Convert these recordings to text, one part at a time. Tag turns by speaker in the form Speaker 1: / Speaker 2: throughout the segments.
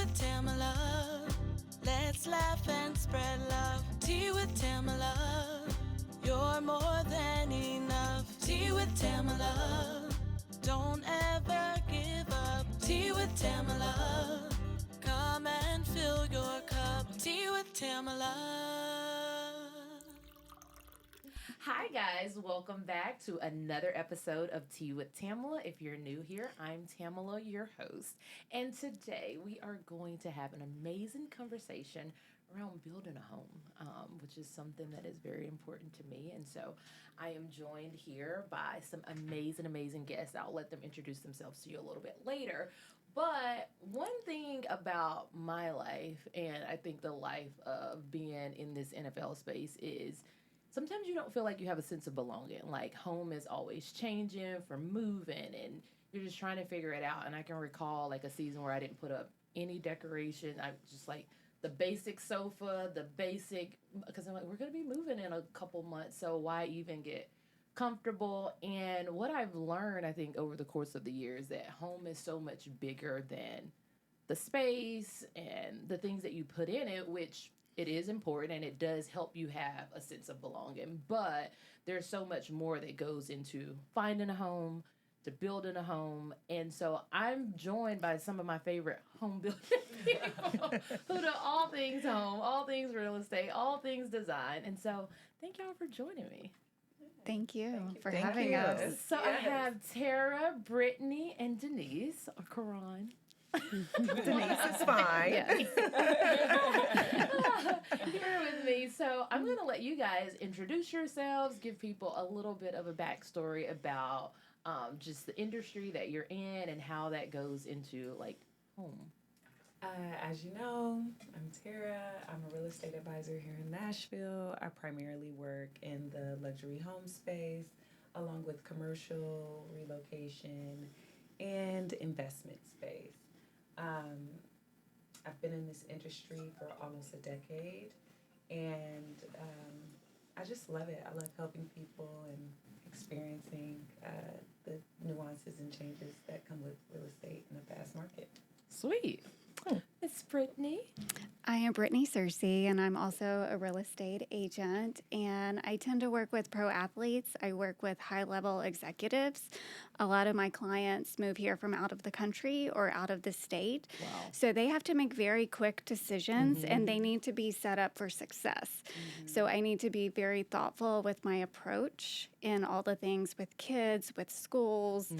Speaker 1: with Tamela. Let's laugh and spread love. Tea with Tamela. You're more than enough. Tea with Tamela. Don't ever give up. Tea with Tamela. Come and fill your cup. Tea with Tamela.
Speaker 2: Hi guys, welcome back to another episode of Tea with Tamela. If you're new here, I'm Tamela, your host. And today we are going to have an amazing conversation around building a home, which is something that is very important to me. And so I am joined here by some amazing guests. I'll let them introduce themselves to you a little bit later. But one thing about my life, and I think the life of being in this NFL space, is sometimes you don't feel like you have a sense of belonging. Like home is always changing for moving and you're just trying to figure it out. And I can recall like a season where I didn't put up any decoration. I just like the basic sofa, the basic, because I'm like, we're going to be moving in a couple months. So why even get comfortable? And what I've learned, I think, over the course of the years, that home is so much bigger than the space and the things that you put in it, which it is important and it does help you have a sense of belonging. But there's so much more that goes into finding a home, to building a home. And so I'm joined by some of my favorite home building people who do all things home, all things real estate, all things design. And so thank y'all for joining me.
Speaker 3: Thank you for having us.
Speaker 2: So I have Tara, Brittany, and Denise, or Karon.
Speaker 4: Denise is fine.
Speaker 2: Here with me. So I'm going to let you guys introduce yourselves, give people a little bit of a backstory about just the industry that you're in and how that goes into like home.
Speaker 5: As you know, I'm Tara. I'm a real estate advisor here in Nashville. I primarily work in the luxury home space, along with commercial, relocation, and investment space. I've been in this industry for almost a decade, and I just love it. I love helping people and experiencing the nuances and changes that come with real estate in the fast market.
Speaker 2: Sweet. It's Brittany.
Speaker 3: I am Brittany Sircy, and I'm also a real estate agent, and I tend to work with pro athletes. I work with high-level executives. A lot of my clients move here from out of the country or out of the state.
Speaker 2: Wow.
Speaker 3: So they have to make very quick decisions, and they need to be set up for success. So I need to be very thoughtful with my approach in all the things with kids, with schools,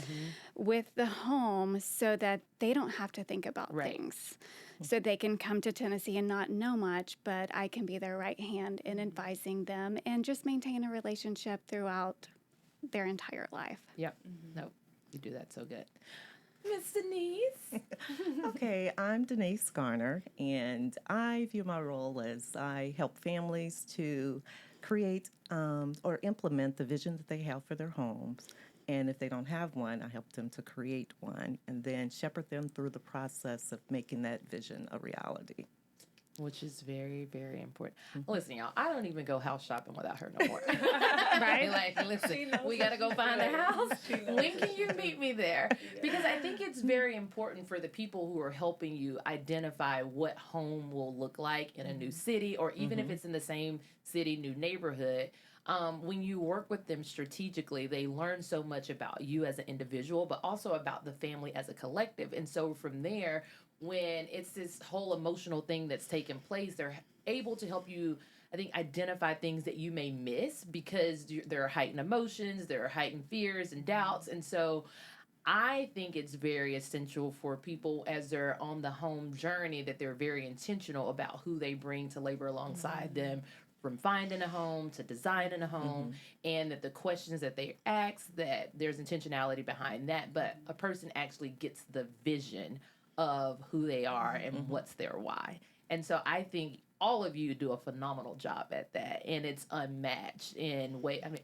Speaker 3: with the home, so that they don't have to think about things. So they can come to Tennessee and not know much, but I can be their right hand in advising them and just maintain a relationship throughout their entire life.
Speaker 2: Yep. No, you do that so good. Miss Denise.
Speaker 4: Okay, I'm Denise Garner, and I view my role as I help families to create or implement the vision that they have for their homes. And if they don't have one, I help them to create one and then shepherd them through the process of making that vision a reality.
Speaker 2: Which is very, very important. Listen, y'all, I don't even go house shopping without her no more. Right? Like, listen, we got to go find a house. When can you meet me there? Because I think it's very important for the people who are helping you identify what home will look like in a new city, or even if it's in the same city, new neighborhood. When you work with them strategically, they learn so much about you as an individual, but also about the family as a collective. And so from there, when it's this whole emotional thing that's taking place, they're able to help you, I think, identify things that you may miss because there are heightened emotions, there are heightened fears and doubts. And so I think it's very essential for people as they're on the home journey that they're very intentional about who they bring to labor alongside them, from finding a home to designing a home, and that the questions that they ask, that there's intentionality behind that, but a person actually gets the vision of who they are and what's their why. And so I think all of you do a phenomenal job at that, and it's unmatched in way. I mean,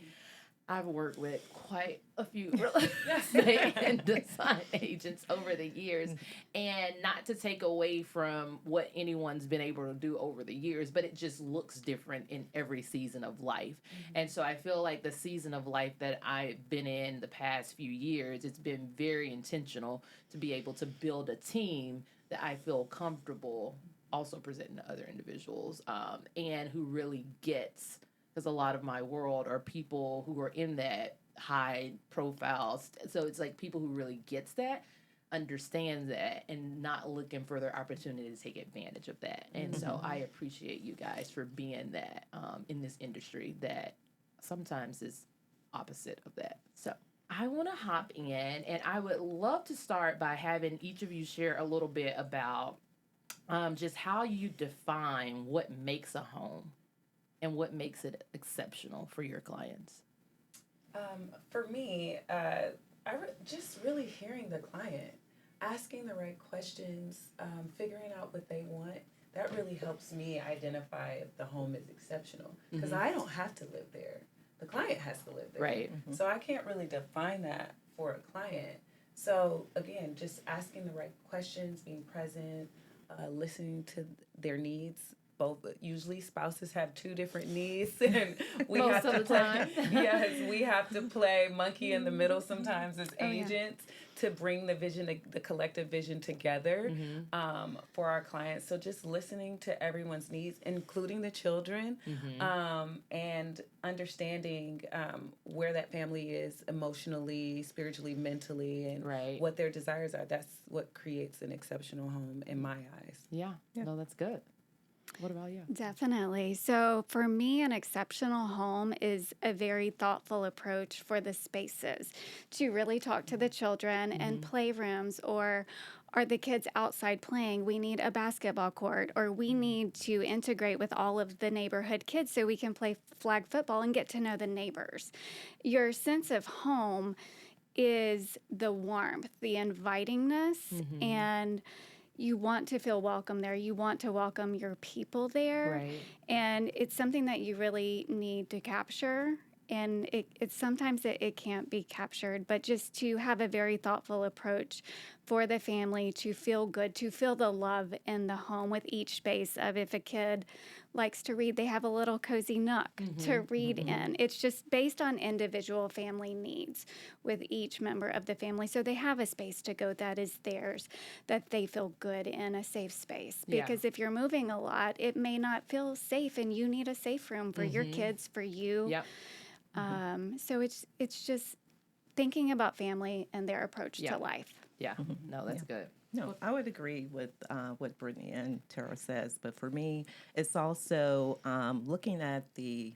Speaker 2: I've worked with quite a few real estate and design agents over the years, and not to take away from what anyone's been able to do over the years, but it just looks different in every season of life. And so I feel like the season of life that I've been in the past few years, it's been very intentional to be able to build a team that I feel comfortable also presenting to other individuals, and who really gets, because a lot of my world are people who are in that high profile. So it's like people who really gets that, understands that, and not looking for their opportunity to take advantage of that. And so I appreciate you guys for being that in this industry that sometimes is opposite of that. So I want to hop in, and I would love to start by having each of you share a little bit about just how you define what makes a home and what makes it exceptional for your clients.
Speaker 5: For me, just really hearing the client, asking the right questions, figuring out what they want. That really helps me identify if the home is exceptional, because I don't have to live there. The client has to live there.
Speaker 2: Right.
Speaker 5: So I can't really define that for a client. So again, just asking the right questions, being present, listening to their needs. Both, usually spouses have two different needs, and we
Speaker 2: Most
Speaker 5: have to
Speaker 2: of the
Speaker 5: play.
Speaker 2: time.
Speaker 5: Yes, we have to play monkey in the middle sometimes as agents to bring the vision, the collective vision together for our clients. So just listening to everyone's needs, including the children, and understanding where that family is emotionally, spiritually, mentally, and what their desires are. That's what creates an exceptional home in my eyes.
Speaker 2: Yeah. No, that's good. What about you?
Speaker 3: Definitely. So for me, an exceptional home is a very thoughtful approach for the spaces to really talk to the children and playrooms, or are the kids outside playing? We need a basketball court, or we need to integrate with all of the neighborhood kids so we can play flag football and get to know the neighbors. Your sense of home is the warmth, the invitingness, and you want to feel welcome there. You want to welcome your people there.
Speaker 2: Right.
Speaker 3: And it's something that you really need to capture. And it's sometimes it can't be captured, but just to have a very thoughtful approach for the family to feel good, to feel the love in the home with each space of, if a kid likes to read, they have a little cozy nook to read in. It's just based on individual family needs with each member of the family. So they have a space to go that is theirs, that they feel good in, a safe space. Because if you're moving a lot, it may not feel safe, and you need a safe room for your kids, for you.
Speaker 2: Yep.
Speaker 3: So it's just thinking about family and their approach to life.
Speaker 2: Yeah. No, that's good.
Speaker 4: No, I would agree with what Brittany and Terra says, but for me, it's also looking at the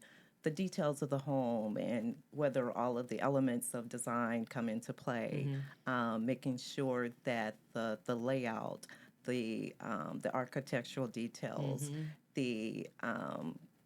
Speaker 4: details of the home and whether all of the elements of design come into play, making sure that the layout, the architectural details, that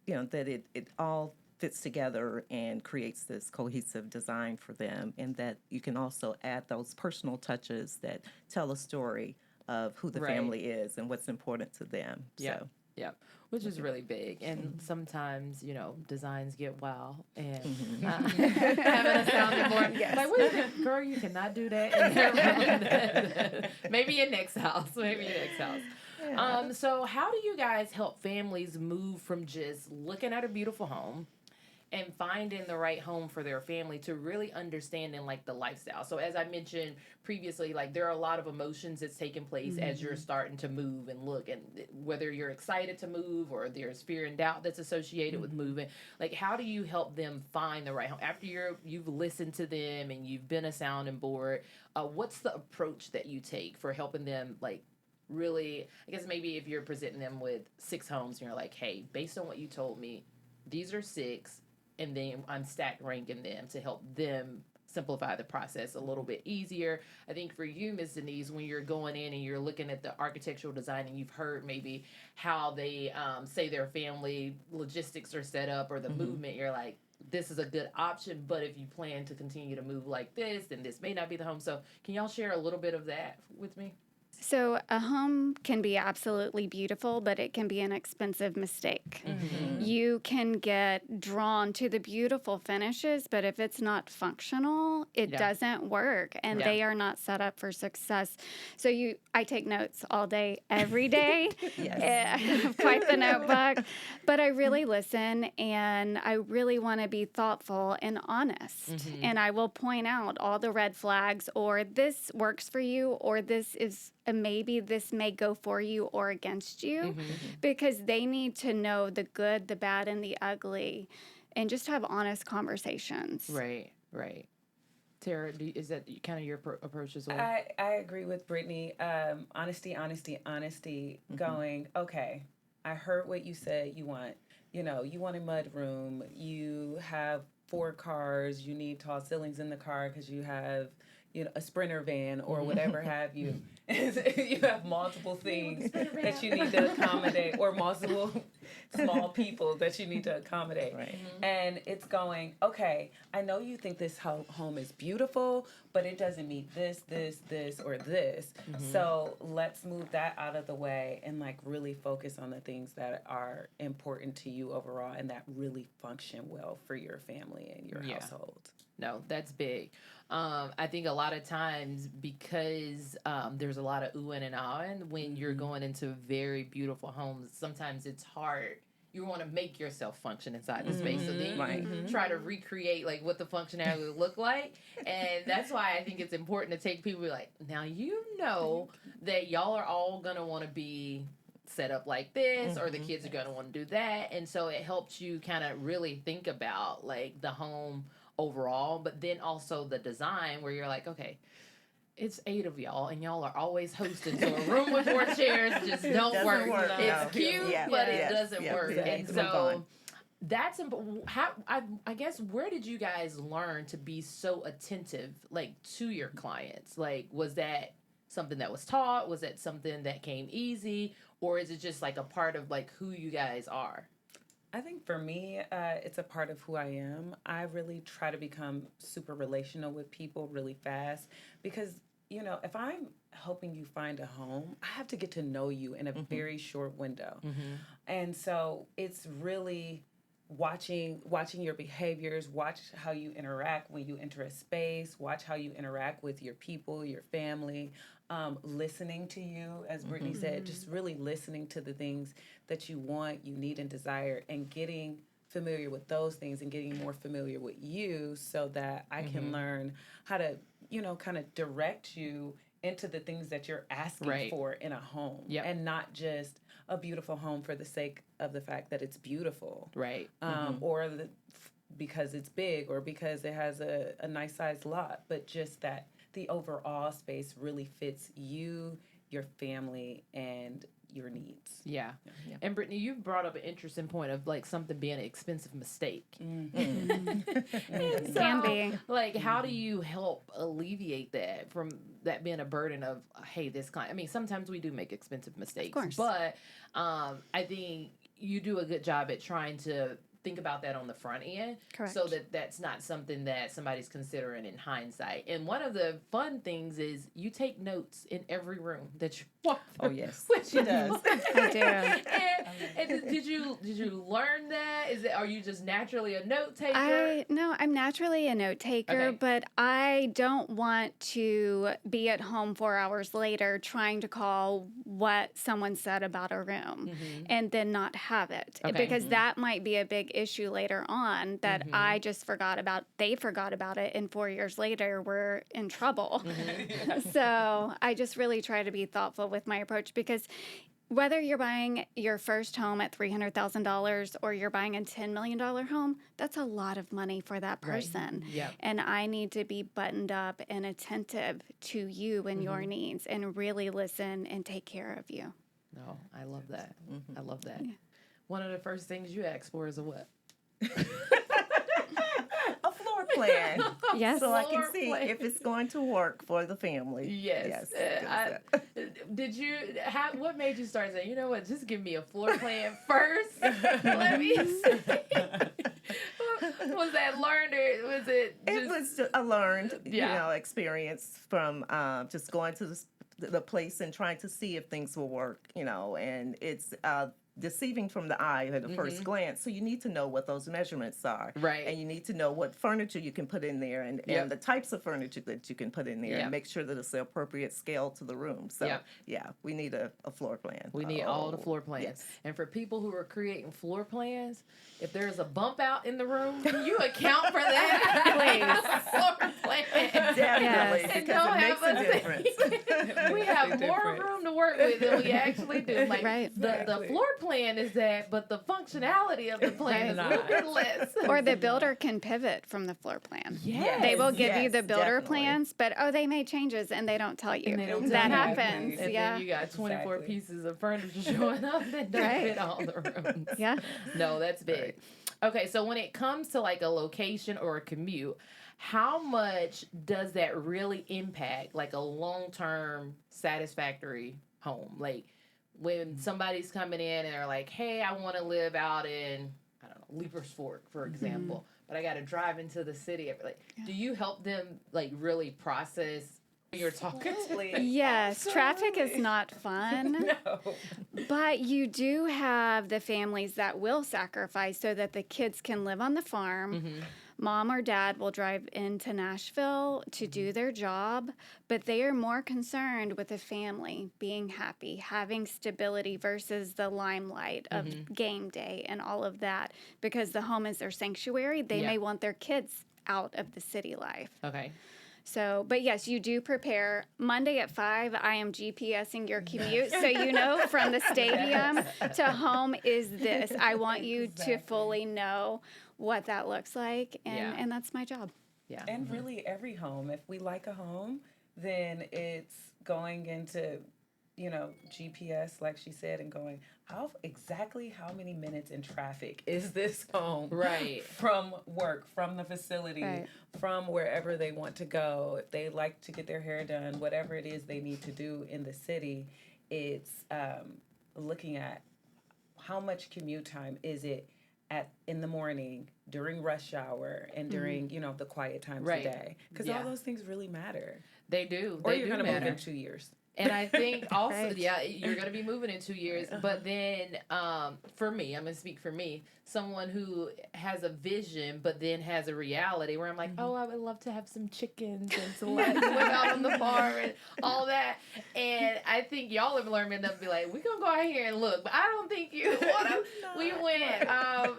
Speaker 4: it all fits together and creates this cohesive design for them, and that you can also add those personal touches that tell a story of who the family is and what's important to them.
Speaker 2: Yeah.
Speaker 4: So.
Speaker 2: Yeah, which is really big. And sometimes, designs get wild. And having a sounding board, like, what is it? Girl, you cannot do that. Maybe your next house. Yeah. So how do you guys help families move from just looking at a beautiful home and finding the right home for their family to really understanding like the lifestyle? So as I mentioned previously, like there are a lot of emotions that's taking place as you're starting to move and look, and whether you're excited to move or there's fear and doubt that's associated with moving. Like, how do you help them find the right home after you've listened to them and you've been a sounding board? What's the approach that you take for helping them, like, really, I guess maybe if you're presenting them with 6 homes and you're like, hey, based on what you told me, these are 6, and then I'm stack ranking them to help them simplify the process a little bit easier. I think for you, Ms. Denise, when you're going in and you're looking at the architectural design and you've heard maybe how they say their family logistics are set up or the movement, you're like, this is a good option, but if you plan to continue to move like this, then this may not be the home. So can y'all share a little bit of that with me?
Speaker 3: So a home can be absolutely beautiful, but it can be an expensive mistake. You can get drawn to the beautiful finishes, but if it's not functional, it doesn't work, and they are not set up for success. So I take notes all day, every day. Quite the notebook. But I really listen, and I really want to be thoughtful and honest. And I will point out all the red flags, or this works for you, or this is maybe this may go for you or against you, because they need to know the good, the bad, and the ugly, and just have honest conversations.
Speaker 2: Right. Tara, is that kind of your approach as well?
Speaker 5: I agree with Brittany. Honesty. Going, okay, I heard what you said you want. You want a mud room. You have 4 cars. You need tall ceilings in the car because you have, a Sprinter van or whatever have you. You have multiple things that you need to accommodate, or multiple small people that you need to accommodate.
Speaker 4: Right.
Speaker 5: And it's going, okay, I know you think this home is beautiful, but it doesn't meet this, or this. So let's move that out of the way and really focus on the things that are important to you overall and that really function well for your family and your household.
Speaker 2: No, that's big. I think a lot of times, because there's a lot of ooh and ahhing when you're going into very beautiful homes, sometimes it's hard. You want to make yourself function inside the space. So then you try to recreate what the functionality would look like. And that's why I think it's important to take people now that y'all are all going to want to be set up like this, or the kids are going to want to do that. And so it helps you kind of really think about the home overall, but then also the design, where you're okay, it's 8 of y'all and y'all are always hosting, so a room with 4 chairs just don't work. It's cute, but it doesn't work. And so that's how I guess, where did you guys learn to be so attentive to your clients? Was that something that was taught? Was that something that came easy, or is it just a part of who you guys are?
Speaker 5: I think for me, it's a part of who I am. I really try to become super relational with people really fast, because, if I'm helping you find a home, I have to get to know you in a very short window. And so it's really watching your behaviors, watch how you interact when you enter a space, watch how you interact with your people, your family, listening to you, as Brittany said, just really listening to the things that you want, you need, and desire, and getting familiar with those things and getting more familiar with you, so that I can learn how to, kind of direct you into the things that you're asking for in a home, and not just a beautiful home for the sake of the fact that it's beautiful, or because it's big, or because it has a nice sized lot, but just that the overall space really fits you, your family, and your needs.
Speaker 2: Yeah. And Brittany, you brought up an interesting point of something being an expensive mistake.
Speaker 3: Can be.
Speaker 2: How do you help alleviate that, from that being a burden of, hey, this client? I mean, sometimes we do make expensive mistakes,
Speaker 3: of course,
Speaker 2: but I think you do a good job at trying to think about that on the front end.
Speaker 3: Correct.
Speaker 2: So that that's not something that somebody's considering in hindsight. And one of the fun things is you take notes in every room that you walk through.
Speaker 5: Oh, yes.
Speaker 2: Which she does.
Speaker 3: I do.
Speaker 2: And did you learn that? Are you just naturally a note taker?
Speaker 3: I'm naturally a note taker, but I don't want to be at home 4 hours later trying to call what someone said about a room and then not have it, because that might be a big issue later on that I just forgot about. They forgot about it, and 4 years later we're in trouble. So I just really try to be thoughtful with my approach, because whether you're buying your first home at $300,000 or you're buying a $10 million home, that's a lot of money for that person.
Speaker 2: Right. Yep.
Speaker 3: And I need to be buttoned up and attentive to you and your needs, and really listen and take care of you.
Speaker 2: No, I love that. I love that. Yeah. One of the first things you ask for is a what?
Speaker 4: A floor plan.
Speaker 3: Yes.
Speaker 4: So I can see if it's going to work for the family.
Speaker 2: Yes. What made you start saying, you know what, just give me a floor plan first? Let me see. Was that learned, or was it just...
Speaker 4: It was a learned, experience from just going to the place and trying to see if things will work, and it's deceiving from the eye at the first glance. So you need to know what those measurements are.
Speaker 2: Right.
Speaker 4: And you need to know what furniture you can put in there, and the types of furniture that you can put in there, and make sure that it's the appropriate scale to the room. So, we need a floor plan.
Speaker 2: We need all the floor plans. Yes. And for people who are creating floor plans, if there's a bump out in the room, you account for that. Please. Floor plan.
Speaker 4: Definitely,
Speaker 2: And
Speaker 4: because
Speaker 2: don't
Speaker 4: it makes
Speaker 2: have
Speaker 4: a
Speaker 2: us
Speaker 4: difference.
Speaker 2: we have more room to work with than we actually do. Like
Speaker 3: Right.
Speaker 2: the floor plan is that, but the functionality of the plan is a little bit less.
Speaker 3: Or the builder can pivot from the floor plan.
Speaker 2: Yes.
Speaker 3: They will give you the builder
Speaker 4: definitely.
Speaker 3: plans, but they made changes and they don't tell you.
Speaker 2: And they don't
Speaker 3: That
Speaker 2: tell you.
Speaker 3: happens.
Speaker 2: And
Speaker 3: Yeah.
Speaker 2: then you got 24
Speaker 5: Exactly.
Speaker 2: pieces of furniture showing up that don't
Speaker 3: Right.
Speaker 2: fit all the rooms.
Speaker 3: Yeah.
Speaker 2: No, that's big. Okay, so when it comes to like a location or a commute, how much does that really impact like a long-term satisfactory home? Like when somebody's coming in and they're like, hey, I want to live out in, I don't know, Leapers Fork, for example, but I got to drive into the city. Like, do you help them like really process when you're talking to them?
Speaker 3: Yes, traffic is not fun,
Speaker 5: No.
Speaker 3: but you do have the families that will sacrifice so that the kids can live on the farm. Mom or dad will drive into Nashville to do their job, but they are more concerned with the family being happy, having stability versus the limelight of game day and all of that. Because the home is their sanctuary, they may want their kids out of the city life.
Speaker 2: Okay.
Speaker 3: So, but yes, you do prepare. Monday at 5, I am GPSing your commute. So you know from the stadium to home is this. I want you to fully know what that looks like. And that's my job.
Speaker 2: Yeah.
Speaker 5: And really every home, if we like a home, then it's going into, GPS, like she said, and going, how many minutes in traffic is this home?
Speaker 2: Right.
Speaker 5: From work, from the facility,
Speaker 3: Right.
Speaker 5: from wherever they want to go. If they like to get their hair done, whatever it is they need to do in the city, it's looking at how much commute time is it in the morning, during rush hour, and during, the quiet times of the day. Because all those things really matter.
Speaker 2: They do.
Speaker 5: Or
Speaker 2: They
Speaker 5: you're
Speaker 2: do
Speaker 5: going to move
Speaker 2: matter.
Speaker 5: in 2 years.
Speaker 2: And I think also,
Speaker 3: Right.
Speaker 2: you're going to be moving in 2 years. But then, for me, I'm going to speak for me, someone who has a vision, but then has a reality where I'm like, oh, I would love to have some chickens and to like live out on the farm and all that. And I think y'all have learned enough to be like, we're going to go out here and look. But I don't think you want to. We went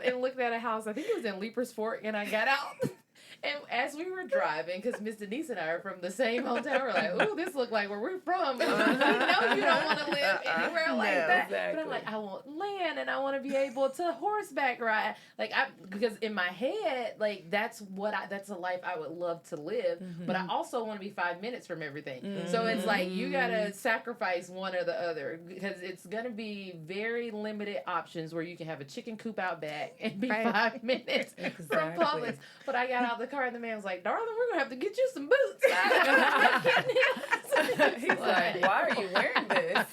Speaker 2: and looked at a house. I think it was in Leapers Fork, and I got out. And as we were driving, because Miss Denise and I are from the same hometown, we're like, ooh, this look like where we're from. We know you don't want to live anywhere like that.
Speaker 5: Exactly.
Speaker 2: But I'm like, I want land and I want to be able to horseback ride. Because in my head, like, that's a life I would love to live. But I also want to be 5 minutes from everything. So it's like, you got to sacrifice one or the other. Because it's going to be very limited options where you can have a chicken coop out back and be 5 minutes from Publix. But I got out the car and the man was like, darling, we're going to have to get you some boots.
Speaker 5: He's like, why are you wearing this?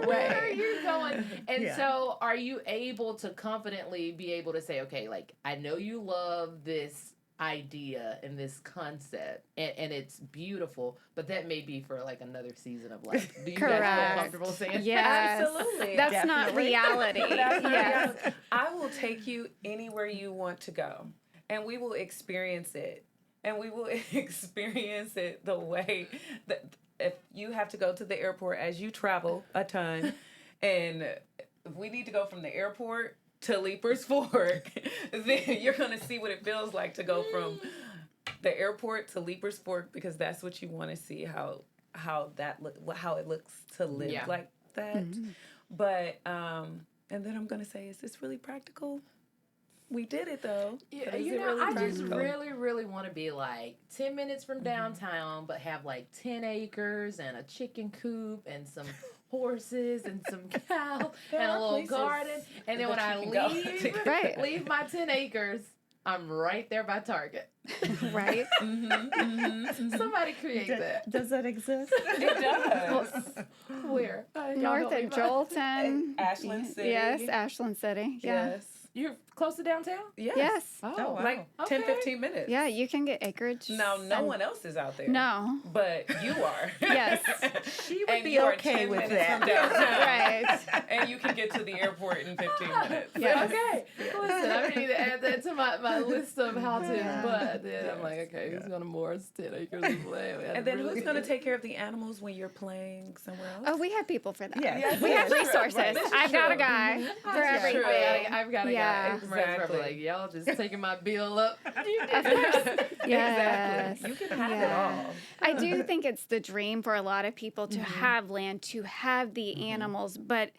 Speaker 2: Where are you going? And
Speaker 4: Yeah.
Speaker 2: so are you able to confidently be able to say, okay, like, I know you love this idea and this concept and it's beautiful, but that may be for like another season of life. Do you guys
Speaker 3: Correct.
Speaker 2: feel comfortable saying
Speaker 3: Yes.
Speaker 5: Absolutely.
Speaker 3: That's not
Speaker 4: Definitely.
Speaker 3: reality.
Speaker 5: Yes. I will take you anywhere you want to go, and we will experience it. And we will experience it the way that if you have to go to the airport as you travel a ton, and if we need to go from the airport to Leapers Fork, then you're going to see what it feels like to go from the airport to Leapers Fork, because that's what you want to see, how it looks to live like that. But and then I'm going to say, is this really practical? We did it though.
Speaker 2: Yeah,
Speaker 5: But is
Speaker 2: you
Speaker 5: it
Speaker 2: know,
Speaker 5: really
Speaker 2: I just
Speaker 5: practical?
Speaker 2: really, really want to be like 10 minutes from downtown, but have like 10 acres and a chicken coop and some horses and some cows
Speaker 5: There
Speaker 2: and a
Speaker 5: are
Speaker 2: little
Speaker 5: places
Speaker 2: garden. And then when
Speaker 5: that
Speaker 2: I
Speaker 5: you can go
Speaker 2: leave,
Speaker 5: to.
Speaker 3: Right.
Speaker 2: leave my 10 acres, I'm right there by Target.
Speaker 3: Right?
Speaker 2: Somebody create that.
Speaker 4: Does that exist?
Speaker 5: It does.
Speaker 2: Where? Y'all
Speaker 3: North
Speaker 2: don't
Speaker 3: of
Speaker 2: leave
Speaker 3: Jolton.
Speaker 5: Ashland City.
Speaker 3: Yes, Ashland City. Yeah.
Speaker 5: Yes.
Speaker 2: You're close to downtown?
Speaker 5: Yes.
Speaker 3: Yes.
Speaker 2: Oh,
Speaker 4: wow.
Speaker 5: Like 10,
Speaker 2: Okay.
Speaker 5: 15 minutes.
Speaker 3: Yeah, you can get acreage.
Speaker 5: Now, no
Speaker 3: and-
Speaker 5: one else is out there.
Speaker 3: No.
Speaker 5: But you are.
Speaker 3: Yes.
Speaker 4: She would
Speaker 5: And
Speaker 4: be
Speaker 5: you are
Speaker 4: okay
Speaker 5: 10
Speaker 4: with
Speaker 5: minutes
Speaker 4: that.
Speaker 5: from downtown.
Speaker 3: Right.
Speaker 5: And you can get to the airport in 15 minutes.
Speaker 3: Yeah.
Speaker 2: Okay. Listen, I need to add that to my list of how to, but then I'm like, okay, who's going to moor 10 acres of land?
Speaker 5: And then who's going to take care of the animals when you're playing somewhere else?
Speaker 3: Oh, we have people for that.
Speaker 4: Yes.
Speaker 3: We have
Speaker 5: True.
Speaker 3: resources.
Speaker 5: Right. This is
Speaker 3: I've got a
Speaker 5: true.
Speaker 3: guy for
Speaker 2: That's
Speaker 3: everything.
Speaker 2: true. I've got a
Speaker 3: Yeah.
Speaker 2: guy. Exactly.
Speaker 5: Exactly.
Speaker 2: Like, y'all just taking my bill up.
Speaker 3: Of course. Yes.
Speaker 5: Exactly. You can have it
Speaker 3: Yeah.
Speaker 5: all.
Speaker 3: I do think it's the dream for a lot of people to have land, to have the animals, but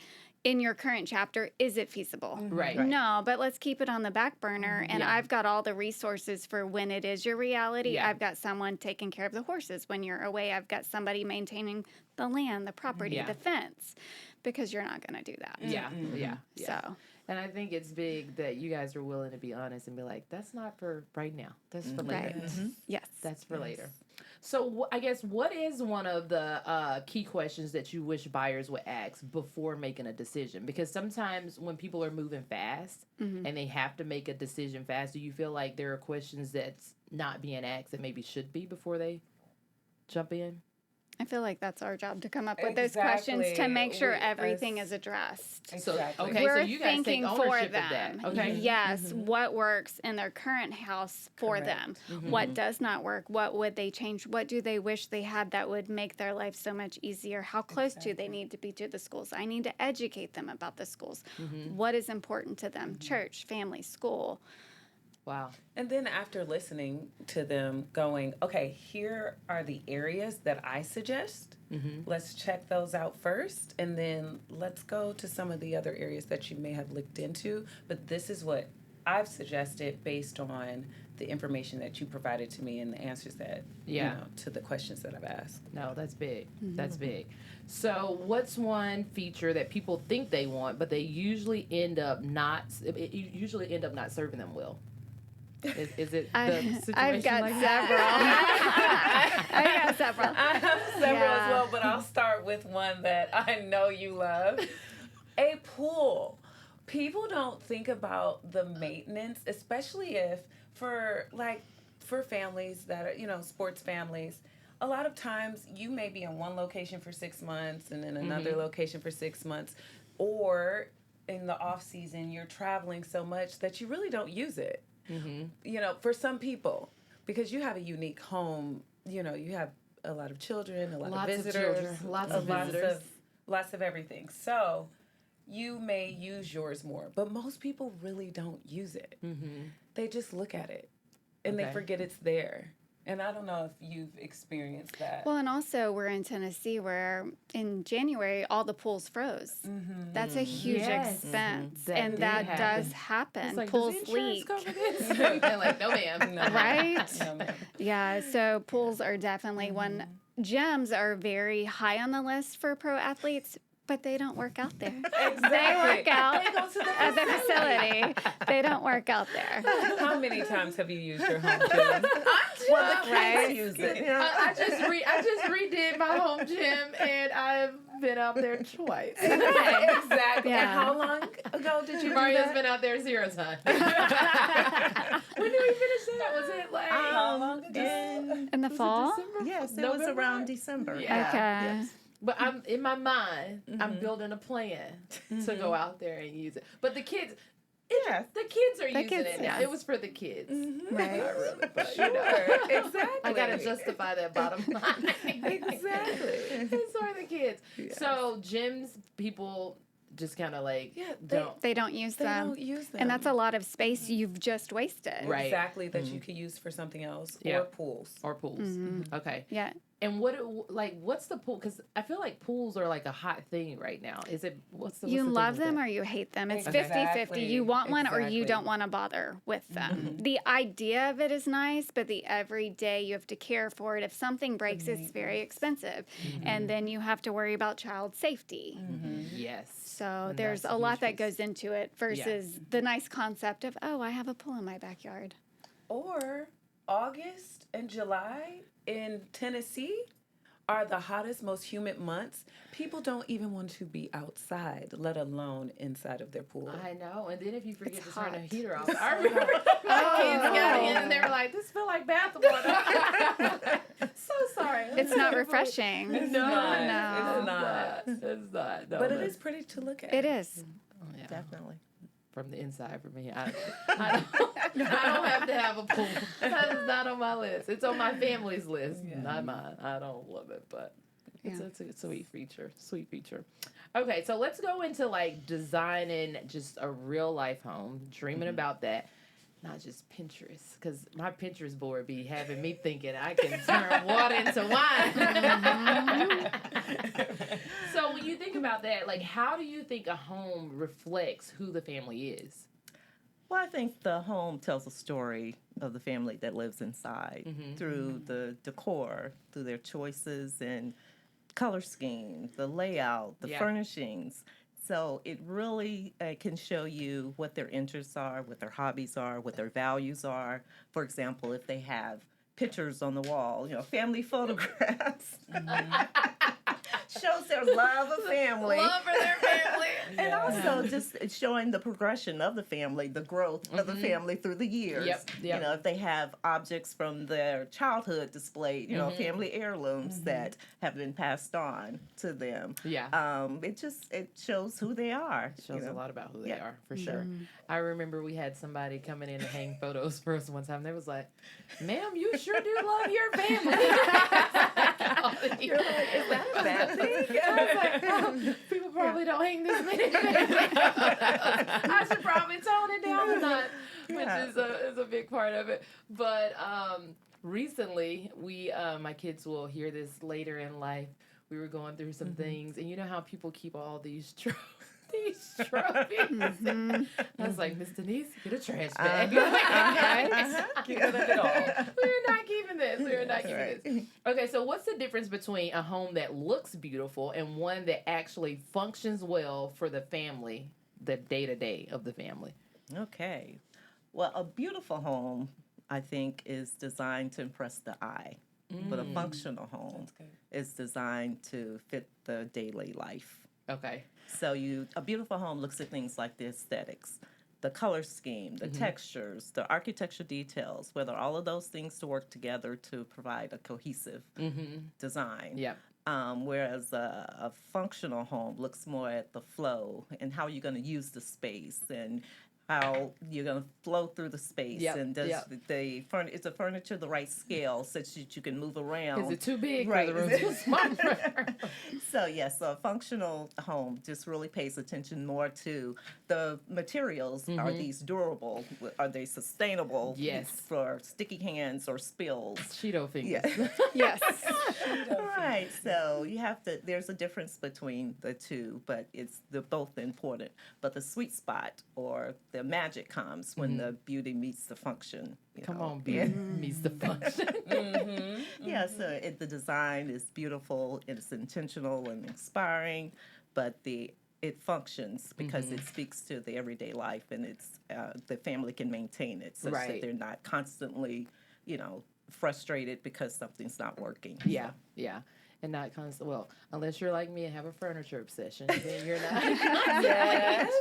Speaker 3: in your current chapter, is it feasible?
Speaker 2: Right.
Speaker 3: No, but let's keep it on the back burner. And
Speaker 2: Yeah.
Speaker 3: I've got all the resources for when it is your reality.
Speaker 2: Yeah.
Speaker 3: I've got someone taking care of the horses when you're away. I've got somebody maintaining the land, the property,
Speaker 2: Yeah.
Speaker 3: the fence, because you're not going to do that.
Speaker 2: Yeah. Yeah.
Speaker 3: So,
Speaker 2: And I think it's big that you guys are willing to be honest and be like, that's not for right now. That's for later.
Speaker 3: right. Yes.
Speaker 2: That's for later. So I guess what is one of the key questions that you wish buyers would ask before making a decision? Because sometimes when people are moving fast and they have to make a decision fast, do you feel like there are questions that's not being asked that maybe should be before they jump in?
Speaker 3: I feel like that's our job to come up with those questions to
Speaker 5: Exactly.
Speaker 3: make sure
Speaker 5: We-
Speaker 3: everything
Speaker 5: us-
Speaker 3: is addressed.
Speaker 2: So
Speaker 5: Exactly.
Speaker 2: okay,
Speaker 3: We're
Speaker 2: so you guys take
Speaker 3: thinking
Speaker 2: ownership
Speaker 3: for
Speaker 2: of that.
Speaker 3: them.
Speaker 2: Okay.
Speaker 3: Yes, what works in their current house for
Speaker 5: Correct.
Speaker 3: them? What does not work? What would they change? What do they wish they had that would make their life so much easier? How close do they need to be to the schools? I need to educate them about the schools. What is important to them? Church, family, school.
Speaker 2: Wow.
Speaker 5: And then after listening to them going, okay, here are the areas that I suggest. Let's check those out first. And then let's go to some of the other areas that you may have looked into. But this is what I've suggested based on the information that you provided to me and the answers that, to the questions that I've asked.
Speaker 2: No, that's big. That's big. So, what's one feature that people think they want, but they usually end up not? You usually end up not serving them well. Is it the situation
Speaker 3: I've got
Speaker 2: like
Speaker 3: several.
Speaker 2: that?
Speaker 3: I got several.
Speaker 5: I have several
Speaker 3: Yeah.
Speaker 5: as well, but I'll start with one that I know you love. A pool. People don't think about the maintenance, especially if for families that are, sports families, a lot of times you may be in one location for 6 months and then another location for 6 months, or in the off season you're traveling so much that you really don't use it. For some people, because you have a unique home, you have a lot of children, a lot
Speaker 2: Lots
Speaker 5: of
Speaker 2: of
Speaker 5: visitors,
Speaker 2: children, lots of visitors.
Speaker 5: lots of everything. So you may use yours more, but most people really don't use it. They just look at it and they
Speaker 2: Okay.
Speaker 5: forget it's there. And I don't know if you've experienced that.
Speaker 3: Well, and also we're in Tennessee where in January all the pools froze. That's a huge
Speaker 2: Yes.
Speaker 3: expense,
Speaker 2: That
Speaker 3: and
Speaker 2: did
Speaker 3: that
Speaker 2: happen.
Speaker 3: does happen.
Speaker 2: It's like,
Speaker 3: Pools
Speaker 2: does the insurance
Speaker 3: leak,
Speaker 2: cover this? And like, no, ma'am.
Speaker 3: right?
Speaker 5: No, ma'am.
Speaker 3: Yeah, so pools are definitely one. Gyms are very high on the list for pro athletes, but they don't work out there.
Speaker 5: Exactly.
Speaker 3: They work out
Speaker 5: They go to the
Speaker 3: at the facility. They don't work out there.
Speaker 5: How many times have you used your home gym?
Speaker 4: Well, the kids
Speaker 3: Right.
Speaker 4: use it.
Speaker 2: I just redid my home gym, and I've been out there twice.
Speaker 5: Exactly.
Speaker 3: Yeah.
Speaker 5: And how long ago did you do
Speaker 2: Mario's
Speaker 5: that?
Speaker 2: been out there 0 times. When did we finish that? Was it like
Speaker 5: How long ago?
Speaker 3: In the fall?
Speaker 2: December?
Speaker 4: Yes, it was
Speaker 2: November?
Speaker 4: around December.
Speaker 2: Yeah.
Speaker 3: Okay.
Speaker 4: Yes.
Speaker 2: But I'm in my mind, I'm building a plan to go out there and use it. But the kids,
Speaker 4: Yes.
Speaker 2: the kids are
Speaker 3: The
Speaker 2: using
Speaker 3: kids,
Speaker 2: it now.
Speaker 3: yes.
Speaker 2: It was for the kids.
Speaker 3: Right.
Speaker 2: Not really, but
Speaker 5: Sure,
Speaker 2: you know.
Speaker 5: exactly.
Speaker 2: I gotta justify that bottom line.
Speaker 5: Exactly.
Speaker 2: It's for the kids. So gyms, people just kind of like don't.
Speaker 3: They don't use
Speaker 5: They
Speaker 3: them.
Speaker 5: don't use them.
Speaker 3: And that's a lot of space you've just wasted.
Speaker 2: Right.
Speaker 5: Exactly, that you could use for something else
Speaker 2: Yeah.
Speaker 5: or pools.
Speaker 2: Or pools. Okay.
Speaker 3: Yeah.
Speaker 2: And what's the pool? Because I feel like pools are like a hot thing right now. Is it? What's the?
Speaker 3: You
Speaker 2: what's the
Speaker 3: love
Speaker 2: thing with
Speaker 3: them
Speaker 2: that?
Speaker 3: or you hate them. It's
Speaker 5: Exactly.
Speaker 3: 50-50. You want one or you
Speaker 5: Exactly.
Speaker 3: don't want to bother with them. The idea of it is nice, but the everyday you have to care for it. If something breaks, it's very expensive. And then you have to worry about child safety.
Speaker 2: Yes.
Speaker 3: So
Speaker 2: And
Speaker 3: there's
Speaker 2: that's
Speaker 3: a
Speaker 2: a
Speaker 3: lot
Speaker 2: huge
Speaker 3: that
Speaker 2: piece.
Speaker 3: goes into it versus the nice concept of, oh, I have a pool in my backyard.
Speaker 5: Or August and July in Tennessee are the hottest, most humid months. People don't even want to be outside, let alone inside of their pool.
Speaker 2: I know. And then if you forget
Speaker 3: It's
Speaker 2: to turn the
Speaker 3: hot.
Speaker 2: heater off, I remember my kids got in and they were like, "This feel like bath water." So sorry.
Speaker 3: It's not refreshing.
Speaker 5: It's
Speaker 2: No,
Speaker 5: not.
Speaker 3: no.
Speaker 5: It's not.
Speaker 2: It's not. No,
Speaker 5: But it
Speaker 2: that's-
Speaker 5: is pretty to look at.
Speaker 3: It is.
Speaker 2: yeah.
Speaker 4: Definitely.
Speaker 2: From the inside for me. I don't have to have a pool. That is not on my list. It's on my family's list, not mine. I don't love it, but it's a sweet feature. Sweet feature. Okay, so let's go into like designing just a real life home, dreaming about that. not just Pinterest, because my Pinterest board be having me thinking I can turn water into wine. So when you think about that, like, how do you think a home reflects who the family is?
Speaker 4: Well, I think the home tells a story of the family that lives inside through the decor, through their choices and color scheme, the layout, the furnishings. So it really can show you what their interests are, what their hobbies are, what their values are. For example, if they have pictures on the wall, family photographs. Shows their love of family.
Speaker 2: Love for their family.
Speaker 4: And also just showing the progression of the family, the growth of the family through the years.
Speaker 2: Yep.
Speaker 4: If they have objects from their childhood displayed, family heirlooms that have been passed on to them.
Speaker 2: Yeah.
Speaker 4: It shows who they are.
Speaker 2: It shows a lot about who they are, for sure. I remember we had somebody coming in to hang photos for us one time. They was like, "Ma'am, you sure do love your family."
Speaker 4: You're like, is that a bad thing?
Speaker 2: I was like, people probably don't hang this many photos. I should probably tone it down a notch, which is a big part of it. But recently, my kids will hear this later in life. We were going through some things, and you know how people keep all these trophies. I was like, Miss Denise, get a trash bag. Get rid of it all. We're not keeping this. We're not keeping this. Okay, so what's the difference between a home that looks beautiful and one that actually functions well for the family, the day-to-day of the family?
Speaker 4: Okay. Well, a beautiful home, I think, is designed to impress the eye. But a functional home is designed to fit the daily life.
Speaker 2: Okay.
Speaker 4: So a beautiful home looks at things like the aesthetics, the color scheme, the textures, the architecture details, whether all of those things to work together to provide a cohesive design.
Speaker 2: Yeah.
Speaker 4: Whereas a functional home looks more at the flow and how you're going to use the space and how you're going to flow through the space, and does is the furniture the right scale such that you can move around?
Speaker 2: Is it too big?
Speaker 4: Right.
Speaker 2: Or the room's too small?
Speaker 4: So yes, a functional home just really pays attention more to the materials. Are these durable? Are they sustainable?
Speaker 2: Yes.
Speaker 4: For sticky hands or spills.
Speaker 2: Cheeto fingers.
Speaker 3: Yes.
Speaker 4: Right. So you have to. There's a difference between the two, but they're both important. But the sweet spot or the magic comes when the beauty meets the function.
Speaker 2: Come on, beauty meets the function.
Speaker 4: Yeah, so the design is beautiful, it's intentional and inspiring, but it functions because it speaks to the everyday life, and it's the family can maintain it such that they're not constantly, frustrated because something's not working.
Speaker 2: Yeah. And not constant. Well, unless you're like me and have a furniture obsession, then you're not.
Speaker 5: Yes.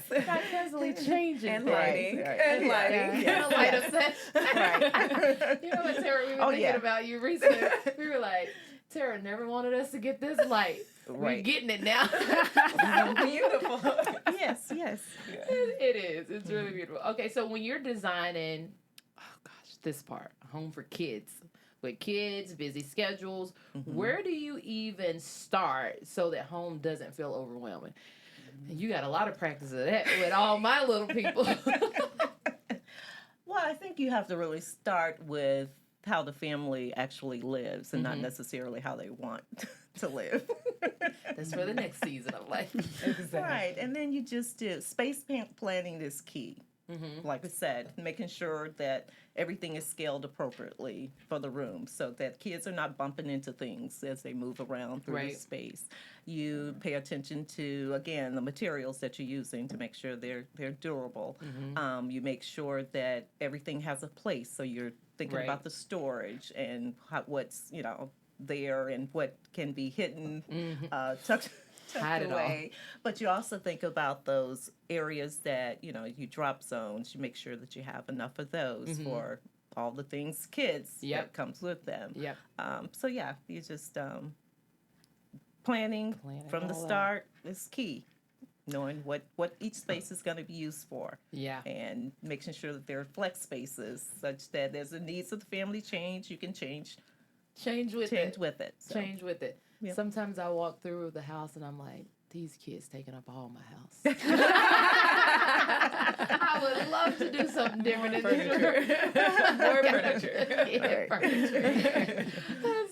Speaker 2: Not constantly changing.
Speaker 5: And
Speaker 2: things.
Speaker 5: lighting.
Speaker 2: And lighting.
Speaker 4: Yeah.
Speaker 2: And a light obsession. You know what, Tara? We were thinking about you recently. We were like, Tara never wanted us to get this light. We're getting it now.
Speaker 5: Beautiful.
Speaker 4: Yes.
Speaker 2: It is. It's really beautiful. Okay, so when you're designing, this part, a home for kids. With kids, busy schedules, where do you even start so that home doesn't feel overwhelming? And you got a lot of practice of that with all my little people.
Speaker 4: Well, I think you have to really start with how the family actually lives and not necessarily how they want to live.
Speaker 2: That's for the next season of life.
Speaker 5: Exactly.
Speaker 4: Right, and then you just do space planning is key. Like I said, making sure that everything is scaled appropriately for the room so that kids are not bumping into things as they move around through the space. You pay attention to, again, the materials that you're using to make sure they're durable. You make sure that everything has a place, so you're thinking about the storage and what's there and what can be hidden, tucked away. But you also think about those areas that you drop zones. You make sure that you have enough of those for all the things kids that comes with them. So you just planning from the start is key. Knowing what each space is going to be used for. And making sure that there are flex spaces such that as the needs of the family change, you can change with it.
Speaker 2: Change with it. Sometimes I walk through the house and I'm like, these kids taking up all my house. I would love to do something different in this room.
Speaker 5: More furniture.
Speaker 2: Yeah, furniture.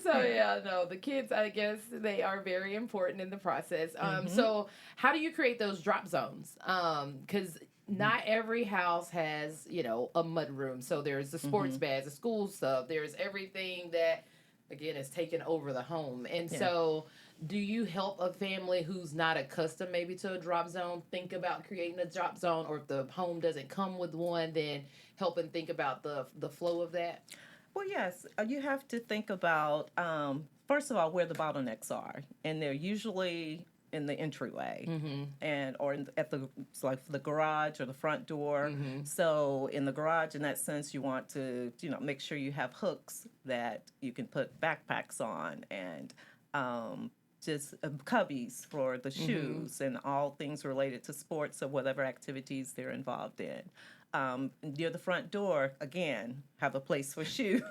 Speaker 2: So yeah, no, the kids, I guess they are very important in the process. So how do you create those drop zones? Because not every house has, you know, a mud room. So there's the sports bags, the school stuff. There's everything that, again, is taken over the home. And so do you help a family who's not accustomed maybe to a drop zone think about creating a drop zone? Or if the home doesn't come with one, then helping think about the flow of that?
Speaker 4: Well, yes, you have to think about, first of all, where the bottlenecks are. And they're usually in the entryway at the garage or the front door. So in the garage, in that sense, you want to, you know, make sure you have hooks that you can put backpacks on, and just cubbies for the shoes and all things related to sports or whatever activities they're involved in. Near the front door, again, have a place for shoes.